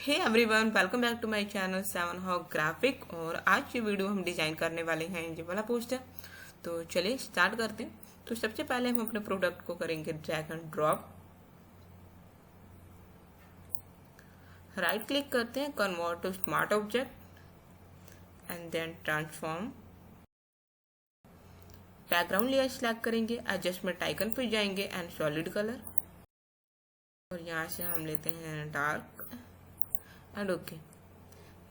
Hey everyone, welcome back to my channel 7 hawk graphic. और आज की वीडियो हम डिजाइन करने वाले हैं ये वाला पोस्टर। तो चलिए स्टार्ट करते हैं। तो सबसे पहले हम अपने प्रोडक्ट को करेंगे drag and drop. Right click करते हैं, convert to smart object and then transform. Background layer select करेंगे, एडजस्टमेंट आइकन पे जाएंगे एंड सॉलिड कलर, और यहाँ से हम लेते हैं डार्क एंड ओके।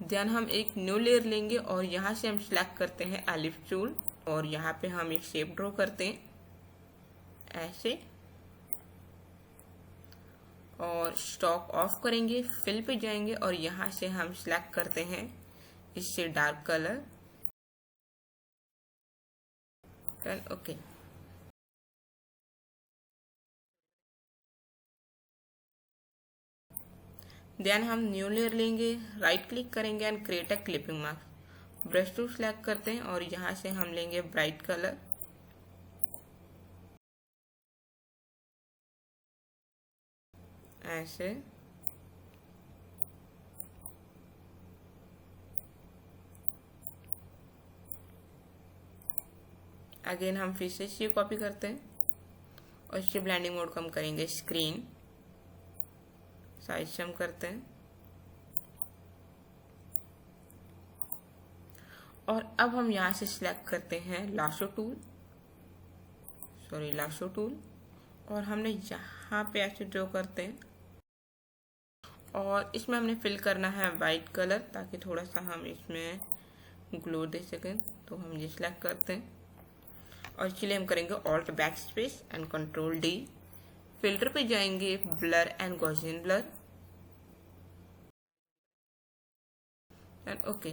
देन हम एक न्यू लेयर लेंगे और यहाँ से हम सिलेक्ट करते हैं एलिप्स टूल, और यहाँ पे हम एक शेप ड्रॉ करते हैं ऐसे, और स्टॉक ऑफ करेंगे, फिल पे जाएंगे और यहाँ से हम सिलेक्ट करते हैं इससे dark colour and okay. Then हम न्यू लेयर लेंगे, राइट क्लिक करेंगे and create a clipping mask. Brush tool select करते हैं और यहाँ से हम लेंगे ब्राइट कलर, ऐसे। अगेन हम फिर से इसे कॉपी करते हैं और इसके ब्लेंडिंग मोड कम करेंगे स्क्रीन, साइज कम करते हैं। और अब हम यहाँ से सिलेक्ट करते हैं लासो टूल, और हमने यहाँ पे ऐसे ड्रॉ करते हैं और इसमें हमने फिल करना है वाइट कलर ताकि थोड़ा सा हम इसमें ग्लो दे सकें। तो हम ये सिलेक्ट करते हैं और इसके लिए हम करेंगे alt backspace and control D. Filter पे जाएंगे, blur and Gaussian blur and okay.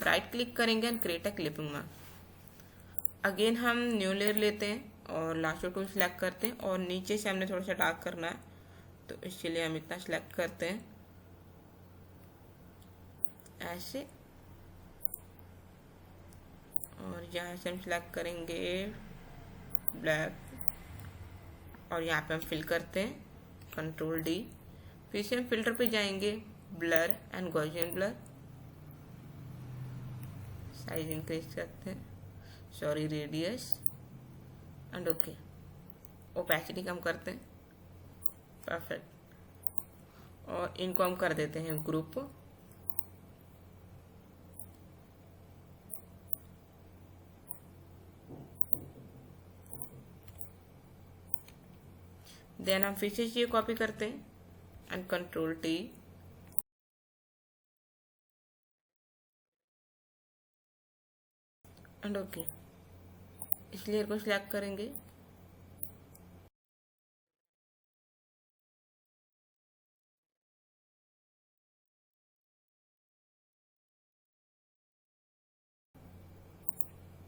Right click करेंगे and create a clipping mask. Again हम न्यू लेयर लेते हैं और लासो टूल सेलेक्ट करते हैं और नीचे से हमने थोड़ा सा डार्क करना है, तो इसके लिए हम इतना सेलेक्ट करते हैं ऐसे, और यहाँ से हम सिलेक्ट करेंगे ब्लैक और यहाँ पे हम फिल करते हैं कंट्रोल डी। फिर से हम फिल्टर पे जाएंगे, blur and Gaussian blur, size increase करते हैं, रेडियस एंड ओके। ओपेसिटी कम करते हैं, परफेक्ट। और इनको हम कर देते हैं ग्रुप, देन हम फिर से ये कॉपी करते हैं and control T, and okay. इस लेयर को सिलेक्ट करेंगे,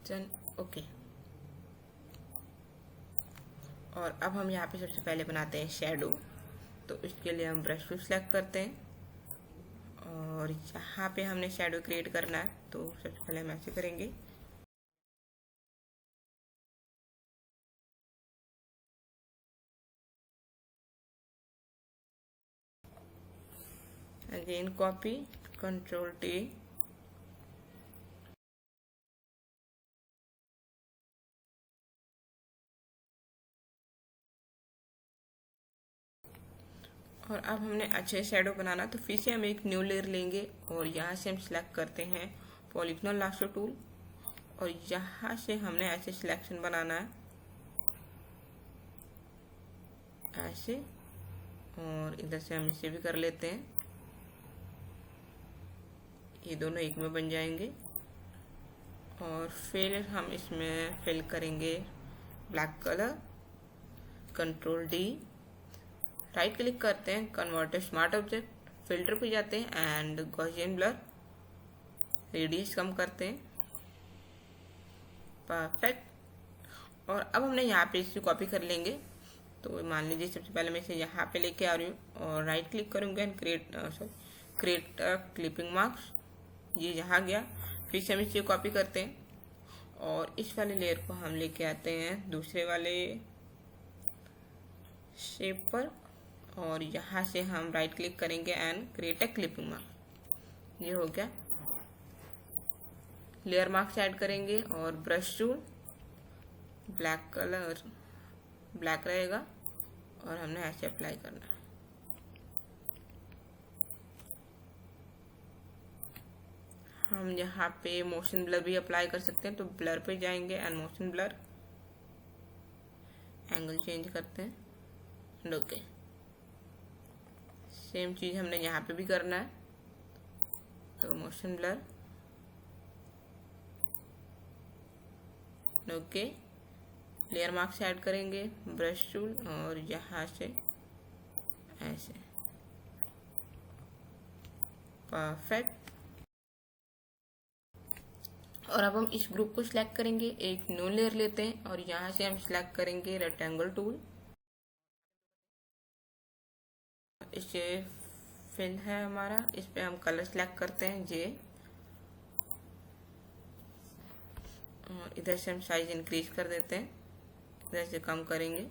देन ओके। और अब हम यहाँ पे सबसे पहले बनाते हैं शेडो। तो इसके लिए हम ब्रश टूल सेलेक्ट करते हैं और यहाँ पे हमने शेडो क्रिएट करना है, तो सबसे पहले हम ऐसे करेंगे। अगेन कॉपी, कंट्रोल टी, और अब हमने अच्छे शेडो बनाना, तो फिर से हम एक न्यू लेयर लेंगे और यहाँ से हम सिलेक्ट करते हैं पॉलीगॉन लासो टूल, और यहाँ से हमने ऐसे सिलेक्शन बनाना है ऐसे, और इधर से हम इसे भी कर लेते हैं, ये दोनों एक में बन जाएंगे। और फिर हम इसमें फिल करेंगे black colour, control D, right click करते हैं, कन्वर्ट स्मार्ट ऑब्जेक्ट, फिल्टर पे जाते हैं एंड गॉसियन ब्लर, रेडियस कम करते हैं, परफेक्ट। और अब हमने यहाँ पे इसे कॉपी कर लेंगे। तो मान लीजिए सबसे पहले मैं इसे यहाँ पे लेके आ रही हूँ और राइट क्लिक करूँगा एंड क्रिएट क्लिपिंग मार्क्स, ये यहाँ गया। फिर से हम इसे कॉपी करते हैं और इस वाले लेयर को हम लेके आते हैं दूसरे वाले शेप पर और यहाँ से हम राइट क्लिक करेंगे and create a clipping mark. ये हो गया। लेयर मार्क्स ऐड करेंगे और brush tool, black colour black रहेगा और हमने ऐसे अप्लाई करना है। हम यहाँ पे मोशन ब्लर भी अप्लाई कर सकते हैं, तो ब्लर पे जाएंगे and motion blur, angle change करते हैं एंड ओके। सेम चीज हमने यहाँ पे भी करना है, तो motion blur okay. Layer marks add करेंगे, ब्रश टूल और यहाँ से ऐसे, परफेक्ट। और अब हम इस ग्रुप को सिलेक्ट करेंगे, एक न्यू लेयर लेते हैं और यहाँ से हम सिलेक्ट करेंगे रेक्टेंगल टूल। इसे फिल है हमारा, इस पे हम कलर सिलेक्ट करते हैं जे, और इधर से हम साइज इंक्रीज कर देते हैं, इधर से कम करेंगे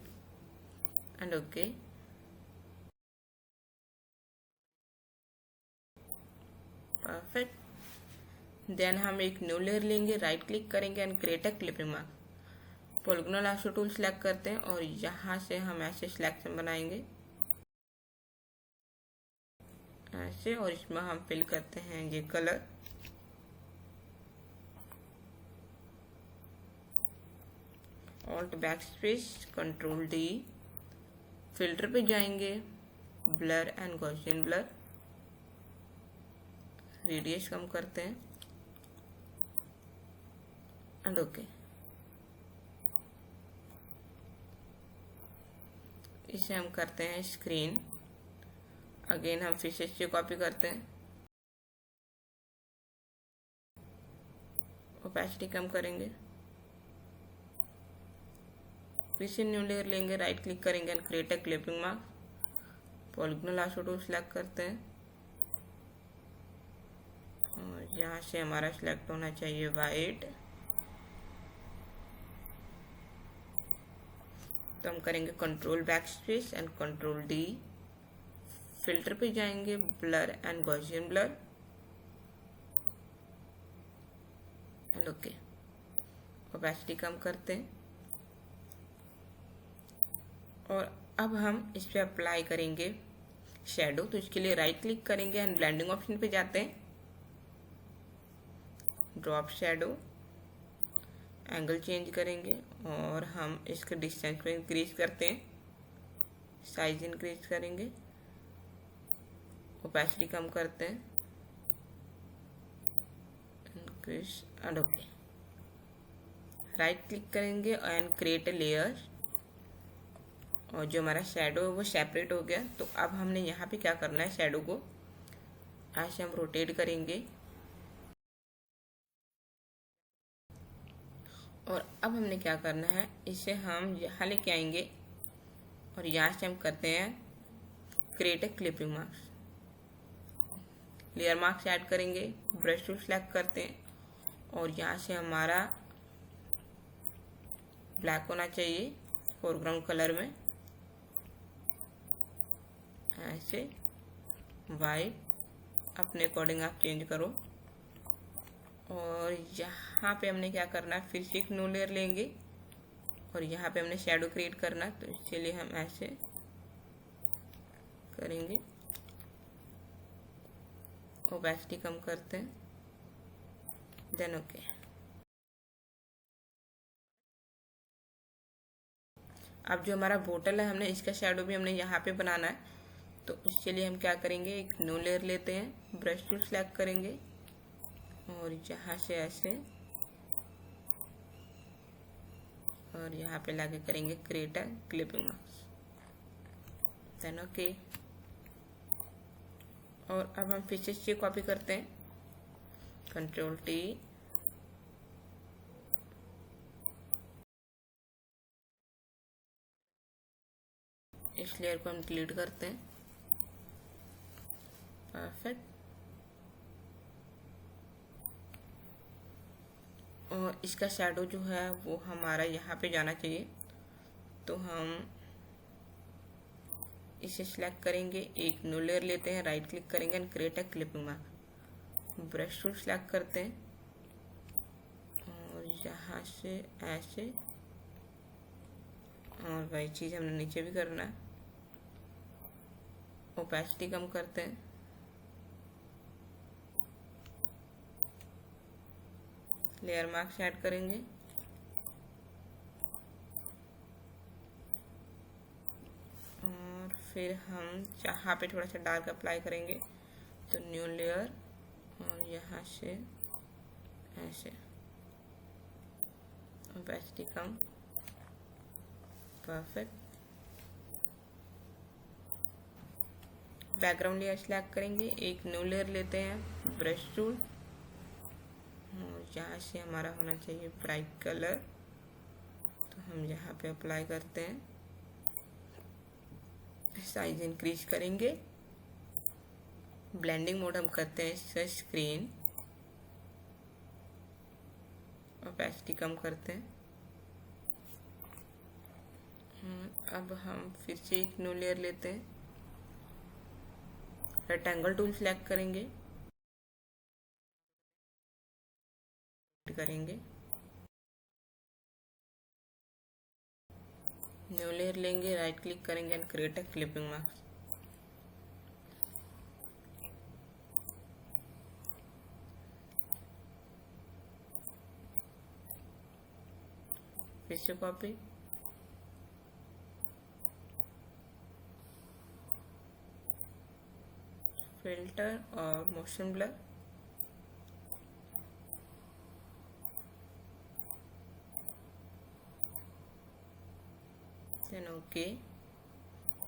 एंड ओके। परफेक्ट। देन हम एक न्यू लेयर लेंगे, राइट क्लिक करेंगे and create a clipping mark. Polygonal lasso tool select करते हैं और यहाँ से हम ऐसे सिलेक्शन बनाएंगे ऐसे, और इसमें हम फिल करते हैं ये colour. Alt backspace control D, filter पे जाएंगे, blur and Gaussian blur, radius कम करते हैं एंड ओके। इसे हम करते हैं स्क्रीन। अगेन हम फिर से कॉपी करते हैं, ओपेसिटी कम करेंगे, फिर से न्यू लेयर लेंगे, राइट क्लिक करेंगे and create a clipping mark. Polygonal lasso tool select करते हैं और यहाँ से हमारा सिलेक्ट होना चाहिए वाइट, तो हम करेंगे control backspace and control D, filter पे जाएंगे, blur and Gaussian blur and okay. Opacity कम करते हैं और अब हम इस पे अप्लाई करेंगे शैडो। तो इसके लिए राइट क्लिक करेंगे एंड ब्लेंडिंग ऑप्शन पे जाते हैं, ड्रॉप शैडो, एंगल चेंज करेंगे और हम इसके डिस्टेंस को इंक्रीज करते हैं, साइज इंक्रीज करेंगे, ओपेसिटी कम करते हैं, increase and okay. Right click करेंगे एंड क्रिएट अ लेयर, और जो हमारा शैडो है वो सेपरेट हो गया। तो अब हमने यहाँ पे क्या करना है, शैडो को ऐसे हम रोटेट करेंगे और अब हमने क्या करना है, इसे हम यहाँ लेके आएंगे और यहाँ से हम करते हैं create a clipping marks. Layer marks add करेंगे, ब्रश टूल सेलेक्ट करते हैं और यहाँ से हमारा ब्लैक होना चाहिए फोरग्राउंड कलर में, ऐसे वाइट अपने अकॉर्डिंग आप चेंज करो। और यहाँ पे हमने क्या करना है, फिर से एक न्यू लेयर लेंगे और यहाँ पे हमने शैडो क्रिएट करना है, तो इसके लिए हम ऐसे करेंगे, ओपेसिटी कम करते हैं, देन ओके। अब जो हमारा बोतल है, हमने इसका शैडो भी हमने यहाँ पे बनाना है, तो इसके लिए हम क्या करेंगे, एक न्यू लेयर लेते हैं, ब्रश टूल सेलेक्ट करेंगे और यहाँ से ऐसे और यहाँ पे लाके करेंगे create a clipping marks, then okay. और अब हम फिर से कॉपी करते हैं, कंट्रोल टी, इस लेयर को हम डिलीट करते हैं, परफेक्ट। और इसका शैडो जो है वो हमारा यहाँ पे जाना चाहिए, तो हम इसे सिलेक्ट करेंगे, एक न्यू लेयर लेते हैं, राइट क्लिक करेंगे and create a clipping mask. Brush tool select करते हैं और यहाँ से ऐसे, और वही चीज़ हमने नीचे भी करना है। ओपेसिटी कम करते हैं, लेयर मार्क्स ऐड करेंगे और फिर हम जहाँ पे थोड़ा सा डार्क अप्लाई करेंगे तो न्यू लेयर और यहाँ से ऐसे, ओपेसिटी कम, परफेक्ट। बैकग्राउंड लेयर सिलेक्ट करेंगे, एक न्यू लेयर लेते हैं, ब्रश टूल और यहाँ से हमारा होना चाहिए ब्राइट कलर, तो हम यहाँ पे अप्लाई करते हैं। साइज इंक्रीज करेंगे, ब्लेंडिंग मोड हम करते हैं स्क्रीन, ओपेसिटी कम करते हैं। अब हम फिर से एक न्यू लेयर लेते हैं, रेक्टेंगल टूल सिलेक्ट करेंगे, करेंगे न्यू लेयर लेंगे, राइट क्लिक करेंगे and create a clipping mask. फिर से कॉपी, फिल्टर और motion blur, then okay.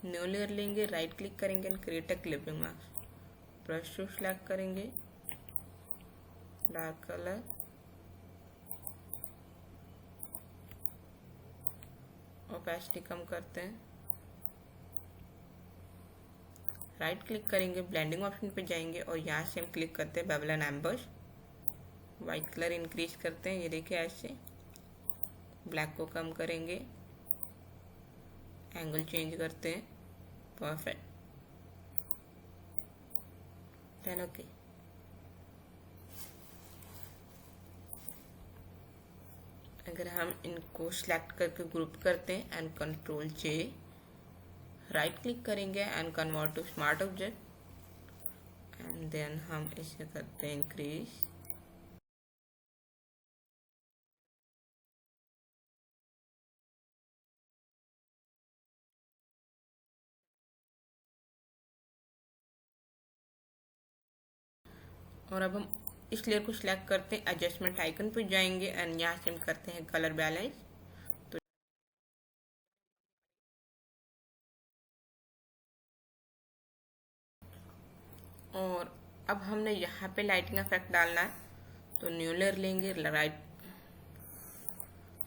New layer लेंगे, राइट क्लिक करेंगे and create a clipping mask. Brush tool select करेंगे, डार्क कलर, ओपेसिटी कम करते हैं, राइट क्लिक करेंगे, ब्लेंडिंग ऑप्शन पे जाएंगे और यहाँ से हम क्लिक करते हैं bevel and emboss, white colour increase करते हैं, ये देखिए ऐसे, ब्लैक को कम करेंगे, एंगल चेंज करते हैं, परफेक्ट, देन ओके। अगर हम इनको सिलेक्ट करके ग्रुप करते हैं and control J, right click करेंगे and convert to smart object and then हम इसे करते हैं इंक्रीज, और अब हम इस लेयर को सिलेक्ट करते हैं, एडजस्टमेंट आइकन पर जाएंगे एंड यहाँ से हम करते हैं कलर बैलेंस। तो और अब हमने यहाँ पे लाइटिंग इफेक्ट डालना है, तो न्यू लेयर लेंगे,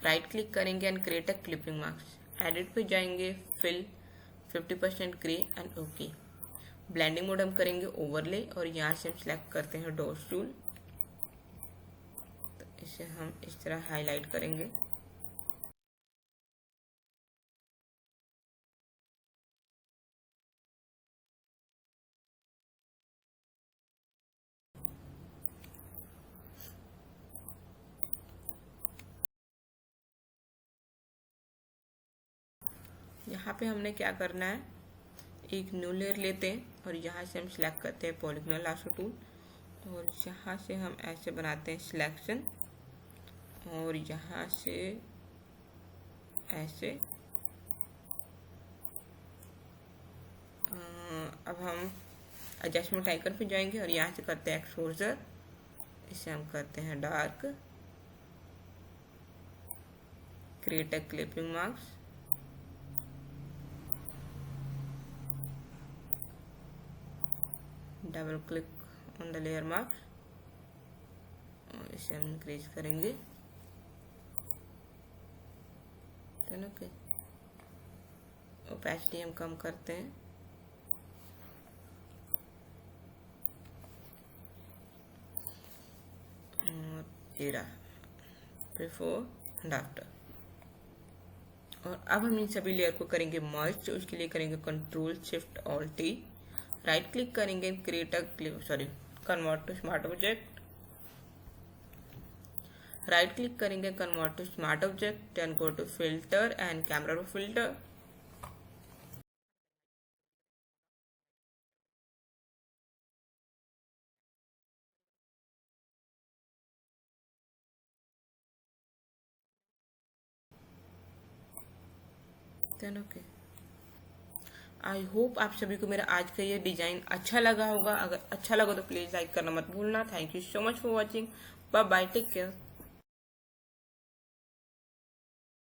राइट क्लिक करेंगे and create a clipping mask, edit पे जाएंगे, fill 50% grey and okay. Blending mode हम करेंगे ओवरले और यहाँ से हम सिलेक्ट करते हैं डॉट्स टूल, तो इसे हम इस तरह हाईलाइट करेंगे। यहाँ पे हमने क्या करना है, एक न्यू लेयर लेते हैं और यहाँ से हम सिलेक्ट करते हैं पॉलीगोनल लासो टूल और यहाँ से हम ऐसे बनाते हैं सिलेक्शन और यहाँ से ऐसे। अब हम एडजस्टमेंट आइकन पे जाएंगे और यहाँ से करते हैं एक्सपोजर, इसे हम करते हैं dark, create a clipping marks, double click on the layer mark और इसे हम इंक्रीज करेंगे, ओके। ओपेसिटी हम कम करते हैं और ये रहा बिफोर एंड आफ्टर, और अब हम इन सभी लेयर को करेंगे मर्ज। उसके लिए करेंगे control shift alt T, right click करेंगे, create convert to smart object, right click करेंगे, convert to smart object, then go to filter and camera raw filter. Then okay. I hope आप सभी को मेरा आज का ये डिजाइन अच्छा लगा होगा। अगर अच्छा लगा तो प्लीज लाइक करना मत भूलना। Thank you so much for watching. Bye bye, take care.